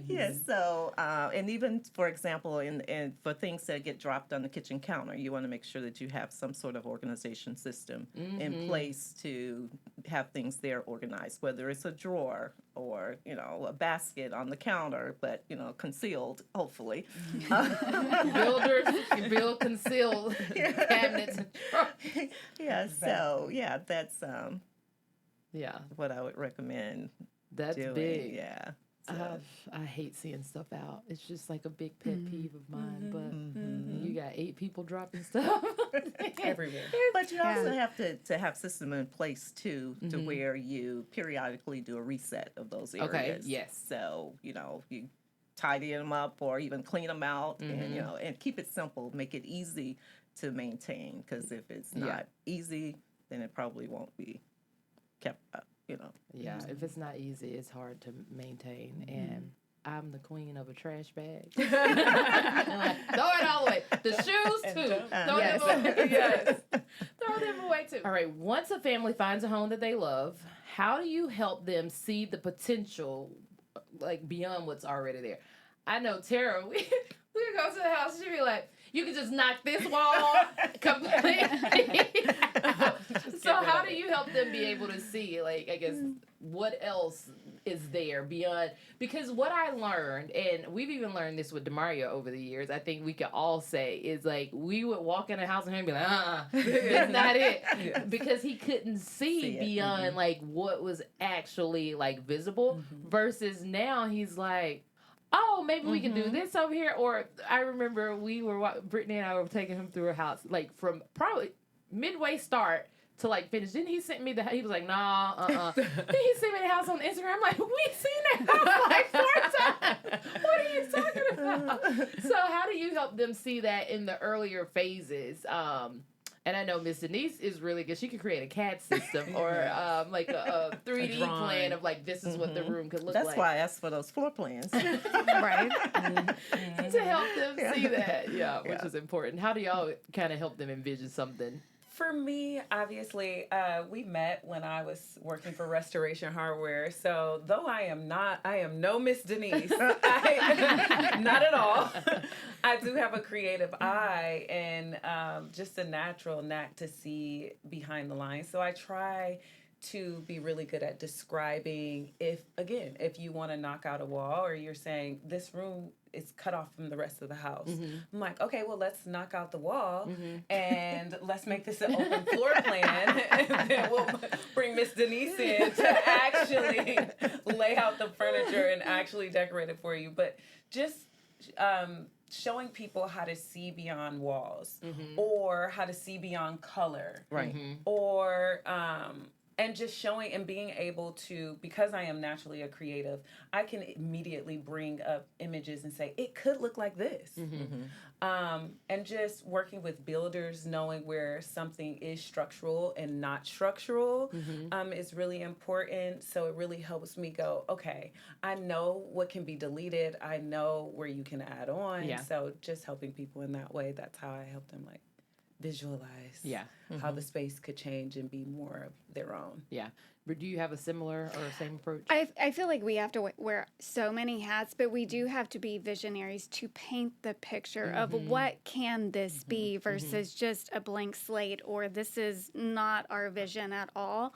Speaker 4: Yes, so, and even, for example, in for things that get dropped on the kitchen counter, you want to make sure that you have some sort of organization system in place to have things there organized, whether it's a drawer or, you know, a basket on the counter, but, you know, concealed, hopefully.
Speaker 2: Builders can build concealed cabinets.
Speaker 4: So, yeah, that's...
Speaker 2: Yeah,
Speaker 4: what I would recommend.
Speaker 2: That's
Speaker 4: doing.
Speaker 2: big.
Speaker 4: Yeah. So.
Speaker 2: I hate seeing stuff out. It's just like a big pet peeve of mine. But you got 8 people dropping stuff
Speaker 5: everywhere.
Speaker 4: But you also have to have system in place too, to where you periodically do a reset of those areas.
Speaker 2: Okay. Yes.
Speaker 4: So you know you tidy them up or even clean them out, and you know, and keep it simple. Make it easy to maintain, because if it's not easy, then it probably won't be kept up, you know.
Speaker 2: Yeah, if it's not easy, it's hard to maintain. And I'm the queen of a trash bag. Like, throw it all away. The shoes, too. Throw them away. Yes. Throw them away, too. All right, once a family finds a home that they love, how do you help them see the potential, like, beyond what's already there? I know Tara, we go to the house, she'd be like, you can just knock this wall completely. So how do you help them be able to see, like, I guess, what else is there beyond? Because what I learned, and we've even learned this with Demario over the years, I think we could all say, is like, we would walk in a house and he'd be like, that's not it. Yes. Because he couldn't see beyond, like, what was actually, like, visible. Versus now he's like, oh, maybe we can do this over here. Or I remember Brittany and I were taking him through a house, like from probably midway start to like finish. Then he sent me he was like, nah, Then he sent me the house on Instagram. I'm like, we seen that house like 4 times. What are you talking about? So how do you help them see that in the earlier phases? And I know Miss Denise is really good. She could create a CAD system or like a 3D plan of like, this is what the room could look like.
Speaker 4: That's why I asked for those floor plans.
Speaker 3: Right.
Speaker 2: To help them see that. Yeah, which is important. How do y'all kind of help them envision something?
Speaker 5: For me, obviously, we met when I was working for Restoration Hardware. So though I am no Miss Denise, not at all. I do have a creative eye and just a natural knack to see behind the lines. So I try to be really good at describing if you want to knock out a wall or you're saying this room is cut off from the rest of the house. I'm like, okay, well, let's knock out the wall and let's make this an open floor plan. And then we'll bring Miss Denise in to actually lay out the furniture and actually decorate it for you. But just showing people how to see beyond walls or how to see beyond color.
Speaker 4: Right.
Speaker 5: Or and just showing and being able to, because I am naturally a creative, I can immediately bring up images and say, it could look like this. And just working with builders, knowing where something is structural and not structural is really important. So it really helps me go, okay, I know what can be deleted. I know where you can add on. Yeah. So just helping people in that way, that's how I help them like visualize
Speaker 2: Yeah.
Speaker 5: how the space could change and be more of their own.
Speaker 2: Yeah. But do you have a similar or same approach?
Speaker 3: I feel like we have to wear so many hats, but we do have to be visionaries to paint the picture of what can this be versus just a blank slate, or this is not our vision at all.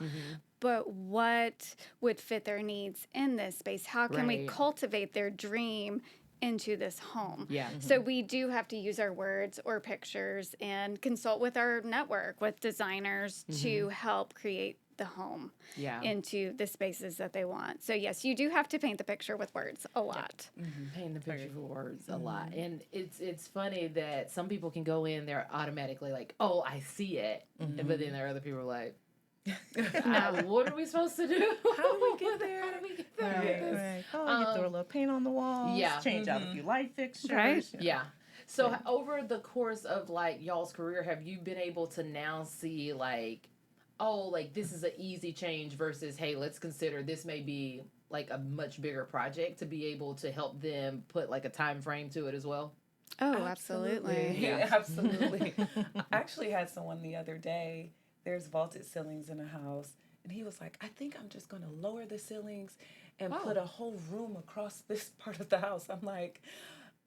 Speaker 3: But what would fit their needs in this space? How can we
Speaker 2: Right.
Speaker 3: cultivate their dream into this home?
Speaker 2: Yeah.
Speaker 3: So we do have to use our words or pictures and consult with our network, with designers to help create the home
Speaker 2: Yeah.
Speaker 3: into the spaces that they want. So yes, you do have to paint the picture with words a lot.
Speaker 2: Paint the picture for words a lot. And it's funny that some people can go in there automatically like, oh, I see it. But then there are other people like, what are we supposed to do?
Speaker 5: How do we get there?
Speaker 2: How do we get there?
Speaker 4: Right. Oh, you throw a little paint on the walls.
Speaker 2: yeah.
Speaker 4: Change out a few light fixtures.
Speaker 3: Right.
Speaker 2: Yeah. So over the course of like y'all's career, have you been able to now see like, oh, like this is an easy change versus, hey, let's consider this may be like a much bigger project, to be able to help them put like a time frame to it as well?
Speaker 3: Oh, absolutely.
Speaker 5: Yeah, absolutely. I actually had someone the other day, there's vaulted ceilings in a house, and he was like, I think I'm just going to lower the ceilings and put a whole room across this part of the house. I'm like,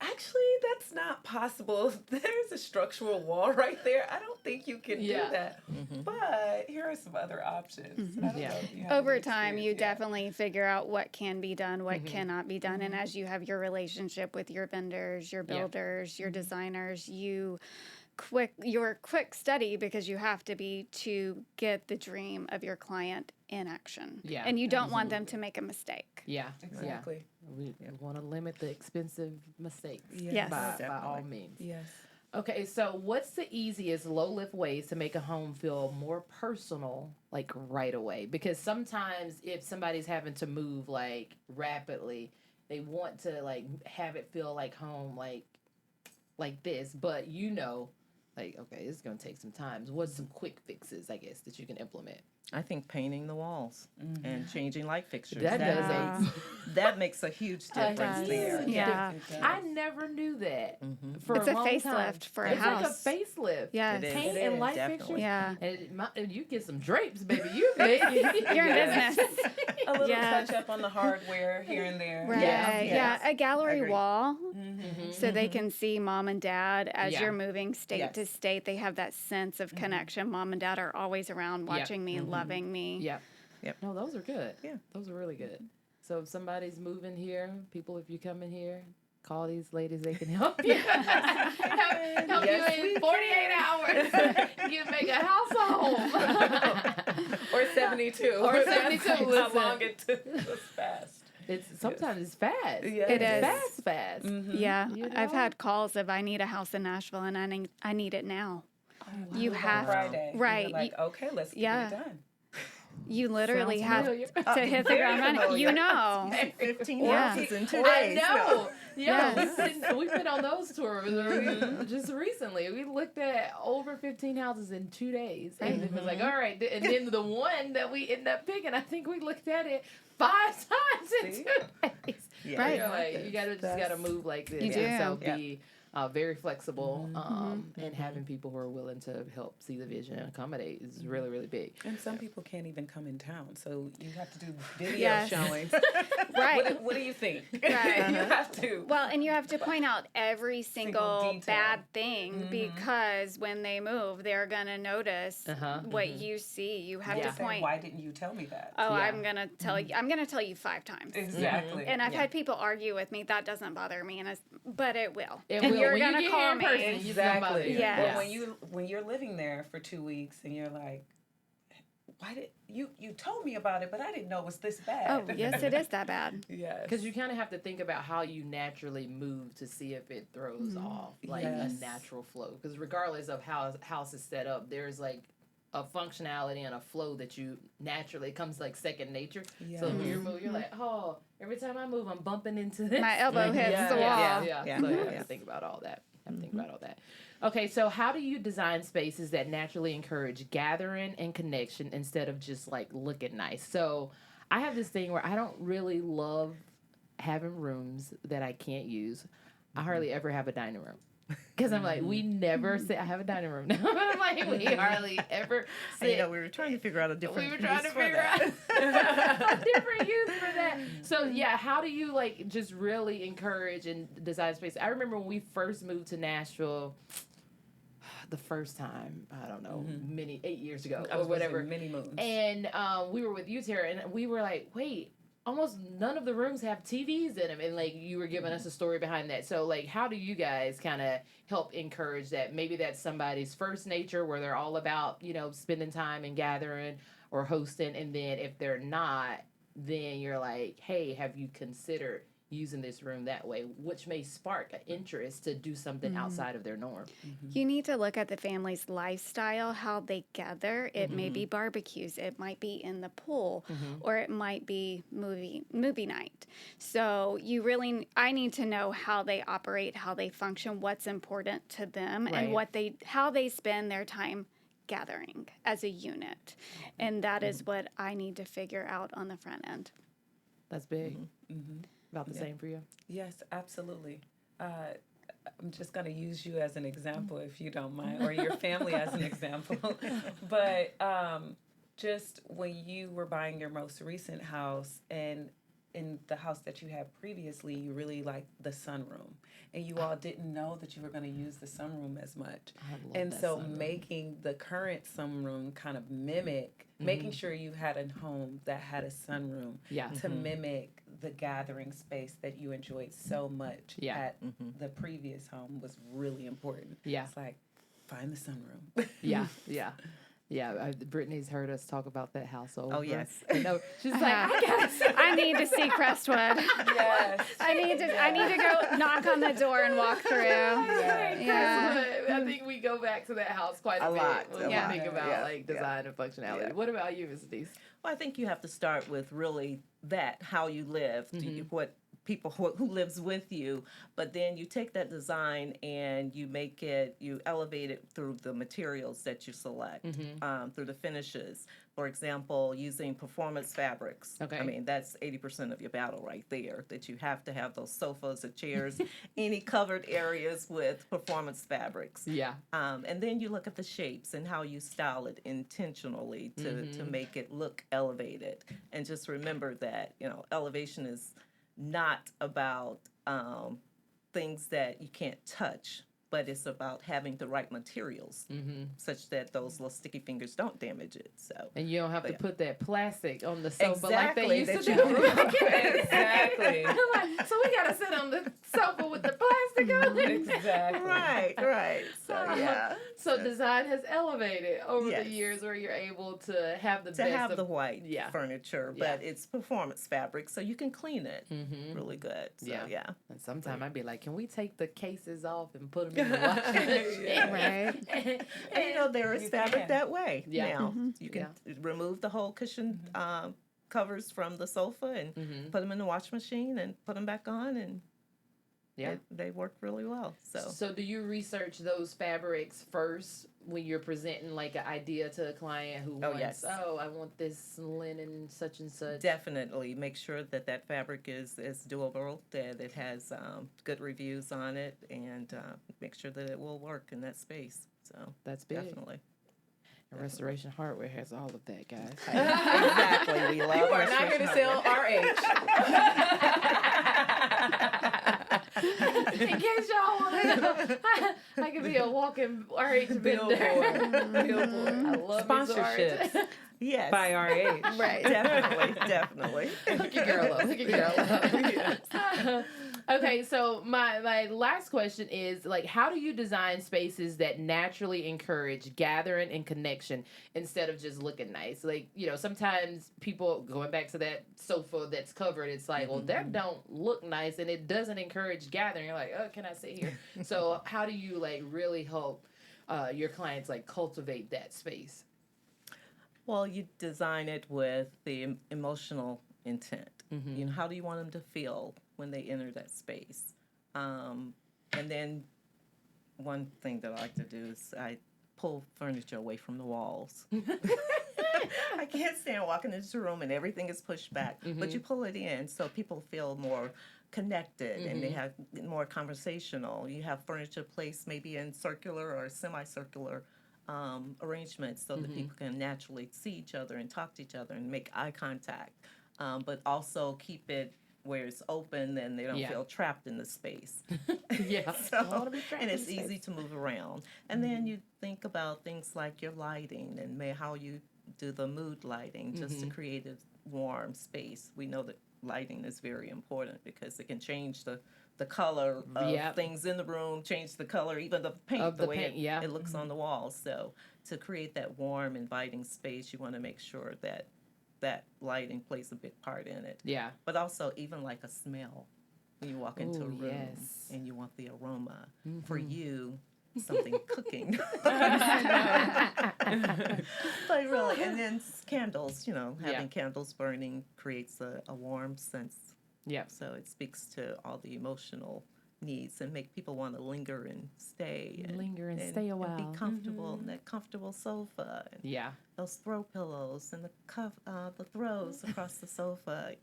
Speaker 5: actually, that's not possible. There's a structural wall right there. I don't think you can do that. But here are some other options. I don't know if you have
Speaker 3: Over
Speaker 5: any
Speaker 3: time, you
Speaker 5: experience yet.
Speaker 3: definitely figure out what can be done, what cannot be done. And as you have your relationship with your vendors, your builders, your designers, your quick study, because you have to be, to get the dream of your client in action.
Speaker 2: Yeah.
Speaker 3: And you don't want them to make a mistake.
Speaker 2: Yeah.
Speaker 5: Exactly.
Speaker 2: Yeah. We want to limit the expensive mistakes
Speaker 3: Yes.
Speaker 2: by all means.
Speaker 5: Yes.
Speaker 2: Okay, so what's the easiest low lift ways to make a home feel more personal, like right away? Because sometimes if somebody's having to move like rapidly, they want to like have it feel like home, like this, but like, okay, it's gonna take some time. What's some quick fixes, I guess, that you can implement?
Speaker 4: I think painting the walls and changing light fixtures.
Speaker 2: That does
Speaker 3: Yeah.
Speaker 4: That makes a huge difference
Speaker 3: does.
Speaker 4: there.
Speaker 3: Yeah.
Speaker 2: I never knew that. For
Speaker 3: It's a
Speaker 2: long
Speaker 3: facelift
Speaker 2: time.
Speaker 3: for a
Speaker 2: It's
Speaker 3: house.
Speaker 2: like a facelift.
Speaker 3: Yes.
Speaker 4: It is.
Speaker 2: Paint
Speaker 4: It
Speaker 2: and
Speaker 4: is,
Speaker 2: light
Speaker 4: definitely.
Speaker 2: fixtures.
Speaker 3: Yeah.
Speaker 2: And you get some drapes, baby. You're in
Speaker 3: business.
Speaker 5: A little
Speaker 3: Yes.
Speaker 5: touch up on the hardware here and there.
Speaker 3: Right.
Speaker 2: Yeah.
Speaker 3: Yeah. A gallery
Speaker 4: Agreed.
Speaker 3: wall, so they can see mom and dad as
Speaker 2: Yeah.
Speaker 3: you're moving state to
Speaker 5: Yes.
Speaker 3: state. They have that sense of connection. Mom and dad are always around, watching me, loving me.
Speaker 2: Yep.
Speaker 4: Yep.
Speaker 2: No, those are good.
Speaker 4: Yeah.
Speaker 2: Those are really good. So if somebody's moving here, people, if you come in here, call these ladies. They can help you. help
Speaker 5: Yes,
Speaker 2: you in 48 hours. You make a house a home.
Speaker 5: Or 72.
Speaker 2: Or 72,
Speaker 5: That's how
Speaker 2: listen.
Speaker 5: long it took. It was fast.
Speaker 2: Sometimes it's fast.
Speaker 5: Yeah,
Speaker 3: It
Speaker 2: It's
Speaker 3: is.
Speaker 2: fast.
Speaker 3: Yeah,
Speaker 2: You
Speaker 3: I've
Speaker 2: know?
Speaker 3: had calls of I need a house in Nashville and I need it now. You have
Speaker 5: Friday. And
Speaker 3: right.
Speaker 5: you're like, okay, let's get
Speaker 3: yeah.
Speaker 5: it done.
Speaker 3: You literally
Speaker 2: Sounds
Speaker 3: have
Speaker 2: familiar.
Speaker 3: to hit the
Speaker 4: Very
Speaker 3: ground running.
Speaker 4: familiar.
Speaker 3: You know.
Speaker 4: 15
Speaker 3: Yeah.
Speaker 4: houses in 2
Speaker 2: I
Speaker 4: days.
Speaker 2: know. Yeah,
Speaker 3: Yes.
Speaker 2: we've been on those tours just recently. We looked at over 15 houses in 2 days. And it was like, all right. And then the one that we ended up picking, I think we looked at it 5 times in
Speaker 5: See?
Speaker 2: 2 days.
Speaker 4: Yeah.
Speaker 3: Right.
Speaker 2: You're like, you just gotta move like this.
Speaker 3: You
Speaker 2: And so
Speaker 3: do.
Speaker 2: be very flexible, and having people who are willing to help see the vision and accommodate is really, really big.
Speaker 5: And some people can't even come in town, so you have to do video
Speaker 3: Yes.
Speaker 5: showings.
Speaker 3: Right.
Speaker 5: What do you think?
Speaker 3: Right.
Speaker 5: You have to.
Speaker 3: Well, and you have to point out every single
Speaker 5: detail.
Speaker 3: bad thing because when they move, they're going to notice what you see. You have
Speaker 2: Yeah.
Speaker 3: to point.
Speaker 5: Why didn't you tell me that?
Speaker 3: Oh,
Speaker 2: Yeah.
Speaker 3: I'm going to tell you. I'm going to tell you 5 times.
Speaker 5: Exactly.
Speaker 3: And I've had people argue with me. That doesn't bother me, but it will.
Speaker 2: It
Speaker 3: and
Speaker 2: will.
Speaker 3: you're
Speaker 2: When you
Speaker 3: gonna
Speaker 2: get
Speaker 3: call
Speaker 2: here in
Speaker 3: me.
Speaker 2: person, it's gonna bother
Speaker 5: Exactly.
Speaker 2: you.
Speaker 3: Yes.
Speaker 5: Well, when you're living there for 2 weeks and you're like, why did you told me about it, but I didn't know it was this bad.
Speaker 3: Oh, yes, it is that bad.
Speaker 5: Yes.
Speaker 2: Because you kind of have to think about how you naturally move to see if it throws off like
Speaker 5: Yes.
Speaker 2: a natural flow. Because regardless of how a house is set up, there's like a functionality and a flow that you naturally comes like second nature. So when you're moving, you're like, oh, every time I move, I'm bumping into this.
Speaker 3: My elbow hits
Speaker 5: Yeah,
Speaker 3: the wall.
Speaker 2: Yeah.
Speaker 4: Yeah.
Speaker 2: So you have
Speaker 4: Yeah.
Speaker 2: to think about all that. Okay, so how do you design spaces that naturally encourage gathering and connection instead of just like looking nice? So I have this thing where I don't really love having rooms that I can't use. I hardly ever have a dining room. Because I'm like, we never sit. I have a dining room now, but I'm like, we hardly ever sit.
Speaker 4: You know, we were trying to figure out a different.
Speaker 2: We were trying to figure out a different use for that. So yeah, how do you like just really encourage and design space? I remember when we first moved to Nashville. The first time, I don't know, 8 years ago or whatever.
Speaker 5: Many moons.
Speaker 2: And we were with you, Terra, and we were like, wait, almost none of the rooms have TVs in them. And like, you were giving us a story behind that. So like, how do you guys kind of help encourage that? Maybe that's somebody's first nature where they're all about, you know, spending time and gathering or hosting. And then if they're not, then you're like, hey, have you considered using this room that way, which may spark an interest to do something outside of their norm.
Speaker 3: You need to look at the family's lifestyle, how they gather. It may be barbecues, it might be in the pool, or it might be movie night. So I need to know how they operate, how they function, what's important to them, and how they spend their time gathering as a unit. And that is what I need to figure out on the front end.
Speaker 2: That's big. About the same for you?
Speaker 5: Yes, absolutely. I'm just going to use you as an example, if you don't mind, or your family as an example. But just when you were buying your most recent house, and in the house that you had previously, you really liked the sunroom, and you all didn't know that you were going to use the sunroom as much. And so making the current sunroom kind of mimic, making sure you had a home that had a sunroom to mimic the gathering space that you enjoyed so much at the previous home was really important. It's like, find the sunroom.
Speaker 2: Yeah, Brittany's heard us talk about that house over.
Speaker 4: Oh, yes.
Speaker 2: No, she's like,
Speaker 3: I need to see Crestwood.
Speaker 5: Yes.
Speaker 3: I need to go knock on the door and walk through.
Speaker 2: I think we go back to that house quite a bit
Speaker 4: lot,
Speaker 2: when we think about like design and functionality. What about you, Ms. Denise?
Speaker 4: Well, I think you have to start with really how you live, what people who lives with you, but then you take that design and you elevate it through the materials that you select, through the finishes. For example, using performance fabrics.
Speaker 2: Okay.
Speaker 4: I mean, that's 80% of your battle right there, that you have to have those sofas or chairs, any covered areas with performance fabrics. And then you look at the shapes and how you style it intentionally to make it look elevated. And just remember that, elevation is not about things that you can't touch, but it's about having the right materials such that those little sticky fingers don't damage it.
Speaker 2: And you don't have to put that plastic on the sofa like they used to do.
Speaker 5: Exactly.
Speaker 2: So we gotta sit on the sofa with the plastic on it.
Speaker 5: Exactly.
Speaker 4: Right.
Speaker 2: So design has elevated over the years, where you're able to have
Speaker 4: the white furniture, but it's performance fabric, so you can clean it really good. So,
Speaker 2: And sometimes I'd be like, can we take the cases off and put them in the washing machine?
Speaker 3: Right.
Speaker 4: And there is fabric that way now. You can remove the whole cushion covers from the sofa and put them in the washing machine and put them back on, and they work really well.
Speaker 2: So do you research those fabrics first when you're presenting like an idea to a client who wants, I want this linen such and such?
Speaker 4: Definitely. Make sure that fabric is doable, that it has good reviews on it, and make sure that it will work in that space. So
Speaker 2: that's big.
Speaker 4: Definitely.
Speaker 2: And Restoration Hardware has all of that, guys.
Speaker 4: Exactly. We love
Speaker 5: You are not here to sell
Speaker 2: In case y'all want to know, I could be a walking RH
Speaker 5: Billboard.
Speaker 2: I love
Speaker 5: sponsorships.
Speaker 4: Yes.
Speaker 5: By RH.
Speaker 3: Right.
Speaker 4: Definitely.
Speaker 2: Look your girl up. Okay, so my last question is, like, how do you design spaces that naturally encourage gathering and connection instead of just looking nice? Like, sometimes people, going back to that sofa that's covered, it's like, well, that don't look nice and it doesn't encourage gathering. You're like, oh, can I sit here? So how do you, like, really help your clients, like, cultivate that space?
Speaker 4: Well, you design it with the emotional intent. How do you want them to feel when they enter that space? And then one thing that I like to do is I pull furniture away from the walls. I I can't stand walking into the room and everything is pushed back. But you pull it in so people feel more connected and they have more conversational. You have furniture placed maybe in circular or semicircular arrangements so that people can naturally see each other and talk to each other and make eye contact, but also keep it where it's open and they don't feel trapped in the space. So, and it's easy to move around. And then you think about things like your lighting and how you do the mood lighting just to create a warm space. We know that lighting is very important because it can change the color of things in the room, change the color, even the paint, the way it looks on the walls. So to create that warm, inviting space, you want to make sure that lighting plays a big part in it.
Speaker 2: Yeah.
Speaker 4: But also even like a smell when you walk into a room and you want the aroma. For you, something cooking. But really, and then candles, having candles burning creates a warm sense.
Speaker 2: Yeah.
Speaker 4: So it speaks to all the emotional needs and make people want to linger and stay. And
Speaker 2: Stay a while.
Speaker 4: And be comfortable in that comfortable sofa. And those throw pillows and the throws across the sofa,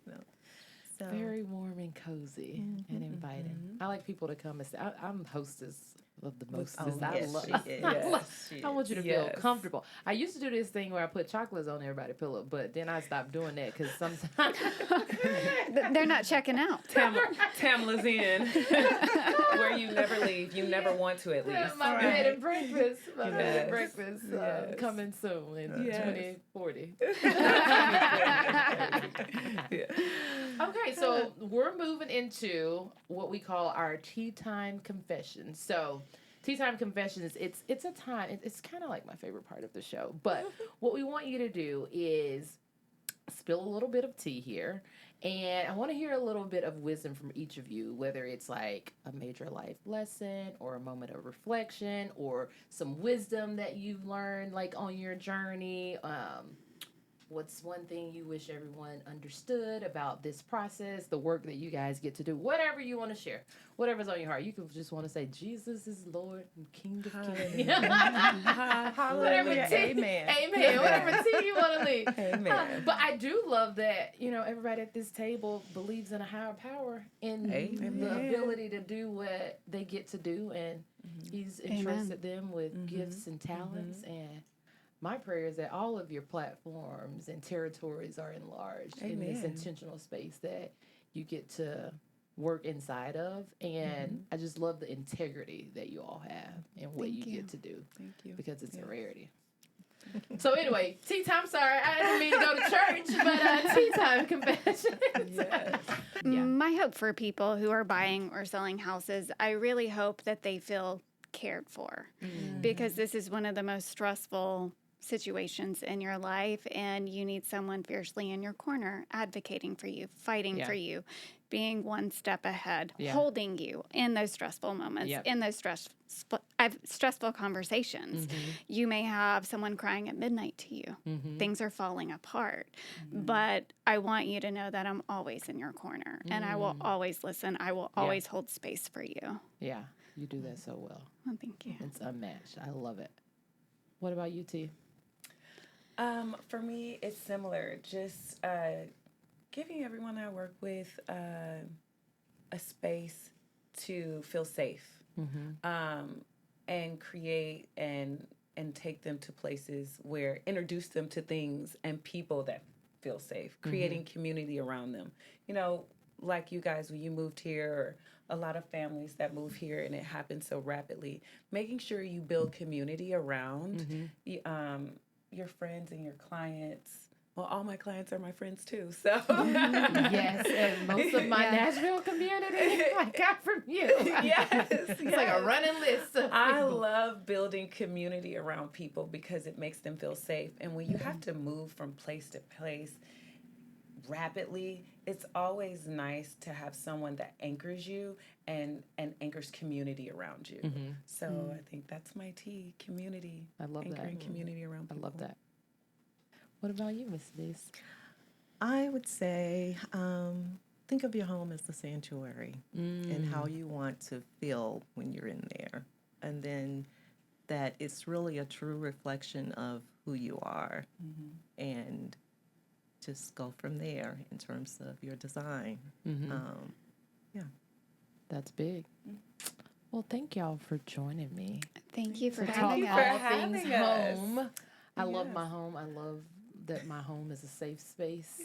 Speaker 4: So.
Speaker 2: Very warm and cozy and inviting. I like people to come and stay. I'm hostess of the mostest. I want you to feel comfortable. I used to do this thing where I put chocolates on everybody's pillow, but then I stopped doing that because sometimes
Speaker 3: they're not checking out.
Speaker 5: Tamela's in, where you never leave. You never want to, at least.
Speaker 2: My bed and breakfast. My bed and breakfast coming soon in 2040. Okay, so we're moving into what we call our tea time confessions. So, tea time confessions, it's a time, it's kind of like my favorite part of the show. But what we want you to do is spill a little bit of tea here. And I want to hear a little bit of wisdom from each of you, whether it's like a major life lesson or a moment of reflection or some wisdom that you've learned like on your journey. What's one thing you wish everyone understood about this process, the work that you guys get to do, whatever you want to share, whatever's on your heart. You could just want to say, Jesus is Lord and King of Kings.
Speaker 4: Hallelujah. Amen.
Speaker 2: Amen. Whatever tea you want to leave.
Speaker 4: Amen.
Speaker 2: But I do love that, everybody at this table believes in a higher power in the ability to do what they get to do. And he's entrusted them with gifts and talents. And my prayer is that all of your platforms and territories are enlarged in this intentional space that you get to work inside of. And I just love the integrity that you all have and what you get to do.
Speaker 5: Thank you.
Speaker 2: Because it's a rarity. So anyway, tea time. Sorry, I didn't mean to go to church, but tea time confession.
Speaker 3: My hope for people who are buying or selling houses, I really hope that they feel cared for, because this is one of the most stressful situations in your life, and you need someone fiercely in your corner, advocating for you, fighting for you, being one step ahead, holding you in those stressful moments, in those stressful conversations. You may have someone crying at midnight to you. Things are falling apart. But I want you to know that I'm always in your corner, and I will always listen. I will always hold space for you.
Speaker 2: Yeah, you do that so well.
Speaker 3: Oh, thank you.
Speaker 2: It's unmatched. I love it. What about you, T?
Speaker 5: For me, it's similar. Just giving everyone I work with a space to feel safe, and create and take them to places where, introduce them to things and people that feel safe, creating community around them. Like you guys, when you moved here, or a lot of families that move here and it happens so rapidly, making sure you build community around your friends and your clients. Well, all my clients are my friends too, so.
Speaker 2: Yes, and most of my Nashville community I got from you. It's like a running list of
Speaker 5: I love building community around people because it makes them feel safe. And when you have to move from place to place rapidly, it's always nice to have someone that anchors you and anchors community around you. So I think that's my T, community.
Speaker 2: I love
Speaker 5: anchoring
Speaker 2: that.
Speaker 5: Community around people.
Speaker 2: I love that. What about you, Miss Denise?
Speaker 4: I would say think of your home as the sanctuary and how you want to feel when you're in there. And then that it's really a true reflection of who you are, and just go from there in terms of your design. Yeah.
Speaker 2: That's big. Well, thank y'all for joining me.
Speaker 3: Thank you for
Speaker 2: To
Speaker 3: having
Speaker 2: talk
Speaker 3: us.
Speaker 2: all
Speaker 5: having
Speaker 2: things
Speaker 5: us.
Speaker 2: home. I love
Speaker 5: Yes.
Speaker 2: my home. I love that my home is a safe space.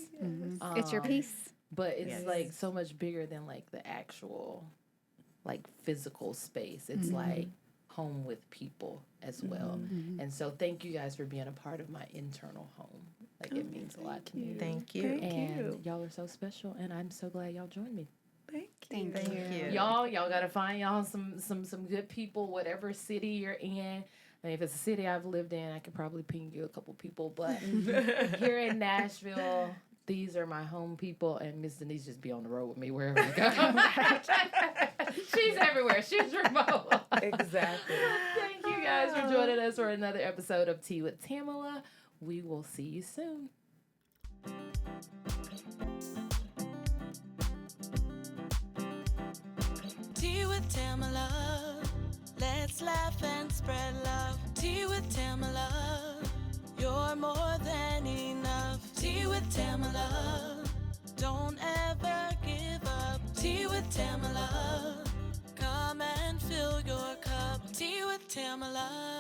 Speaker 3: It's your piece.
Speaker 2: But it's
Speaker 4: Yes.
Speaker 2: like so much bigger than like the actual like physical space. It's like home with people as well. And so thank you guys for being a part of my internal home. Like it means a lot to me.
Speaker 4: Thank you.
Speaker 2: And y'all are so special, and I'm so glad y'all joined me.
Speaker 3: Thank you.
Speaker 2: Y'all gotta find y'all some good people, whatever city you're in. I mean, if it's a city I've lived in, I could probably ping you a couple people. But here in Nashville, these are my home people, and Miss Denise just be on the road with me wherever I go. She's everywhere. She's remote.
Speaker 5: Exactly.
Speaker 2: Thank you guys for joining us for another episode of Tea with Tamela. We will see you soon.
Speaker 1: Tea with Tamela. Let's laugh and spread love. Tea with Tamela. You're more than enough. Tea with Tamela. Don't ever give up. Tea with Tamela. Come and fill your cup. Tea with Tamela.